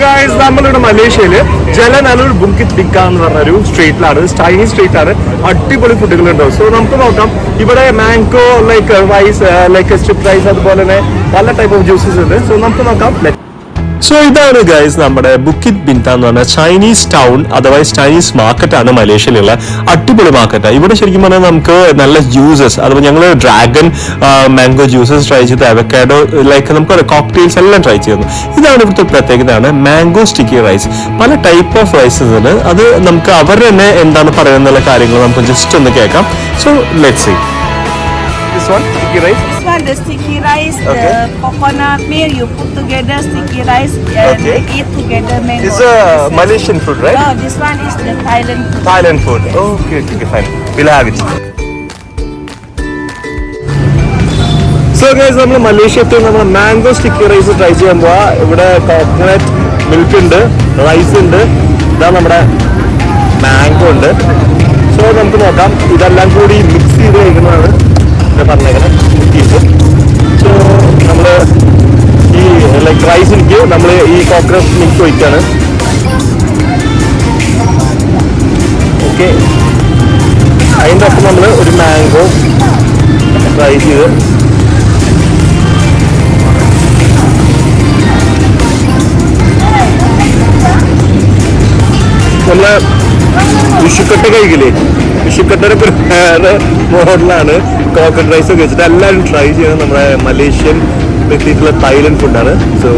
Guys നമ്മളിവിടെ മലേഷ്യയില് ജലനല്ലൂർ Bukit ബിക്ക എന്ന് പറഞ്ഞ ഒരു സ്ട്രീറ്റിലാണ്, ചൈനീസ് സ്ട്രീറ്റ് ആണ്. അടിപൊളി ഫുഡുകളുണ്ടാവും. സോ നമുക്ക് നോക്കാം. ഇവിടെ mango like rice, like strip rice, അതുപോലെ തന്നെ പല ടൈപ്പ് ഓഫ് ജ്യൂസസ് ഉണ്ട്. സോ നമുക്ക് നോക്കാം. സോ ഇതാണ് ഗൈസ് നമ്മുടെ ബുക്കിറ്റ് ബിൻത എന്ന് പറഞ്ഞ ചൈനീസ് ടൗൺ അഥവാ ചൈനീസ് മാർക്കറ്റ് ആണ് മലേഷ്യയിലുള്ള. അടിപൊളി മാർക്കറ്റാണ്. ഇവിടെ ശരിക്കും പറഞ്ഞാൽ നമുക്ക് നല്ല ജ്യൂസസ്, അതുപോലെ ഞങ്ങൾ ഡ്രാഗൺ മാംഗോ ജ്യൂസസ് ട്രൈ ചെയ്ത്, അവക്കാഡോ ലൈക്ക് നമുക്ക് കോക്ടെയിൽസ് എല്ലാം ട്രൈ ചെയ്യുന്നു. ഇതാണ് ഇവിടുത്തെ പ്രത്യേകതയാണ് മാംഗോ സ്റ്റിക്കി റൈസ്. പല ടൈപ്പ് ഓഫ് റൈസസ് ഉണ്ട്. അത് നമുക്ക് അവർ തന്നെ എന്താണ് പറയുന്നുള്ള കാര്യങ്ങൾ നമുക്ക് ജസ്റ്റ് ഒന്ന് കേൾക്കാം. So let's see. This one, sticky rice? This one, the sticky rice, Okay. the coconut milk, you put together sticky rice and Okay. eat together mango. This is a Malaysian food, right? No, this one is the Thailand food. Thailand food. Okay, fine. We'll have it. So guys നമ്മൾ മലേഷ്യത്തിൽ നമ്മൾ mango sticky rice try ചെയ്യാൻ പോവാ. ഇവിടെ coconut milk ഉണ്ട്, rice ഉണ്ട്, ഇതാ നമ്മുടെ mango ഉണ്ട്. സോ നമുക്ക് നോക്കാം. ഇതെല്ലാം കൂടി മിക്സ് ചെയ്ത് കഴിക്കുന്നതാണ് പറഞ്ഞേക്കുന്നത്. സോ നമ്മൾ ഈ ലൈക്ക് റൈസിലേക്ക് നമ്മൾ ഈ കോക്കനട്ട് മിൽക്ക് ഒഴിക്കാണ്. ഓക്കെ, അതിൻ്റെ ഒപ്പം നമ്മൾ ഒരു മാംഗോ ഫ്രൈ ചെയ്ത് നമ്മള് വിഷുക്കട്ട കഴിക്കില്ലേ, വിഷുക്കട്ടയുടെ വേറെ മോഡലാണ് കോക്കനട്ട് റൈസ് ഒക്കെ വെച്ചിട്ട്. എല്ലാവരും ട്രൈ ചെയ്യുന്നത് നമ്മുടെ മലേഷ്യൻ എത്തിയിട്ടുള്ള തായ്ലൻഡ് ഫുഡാണ്. സോ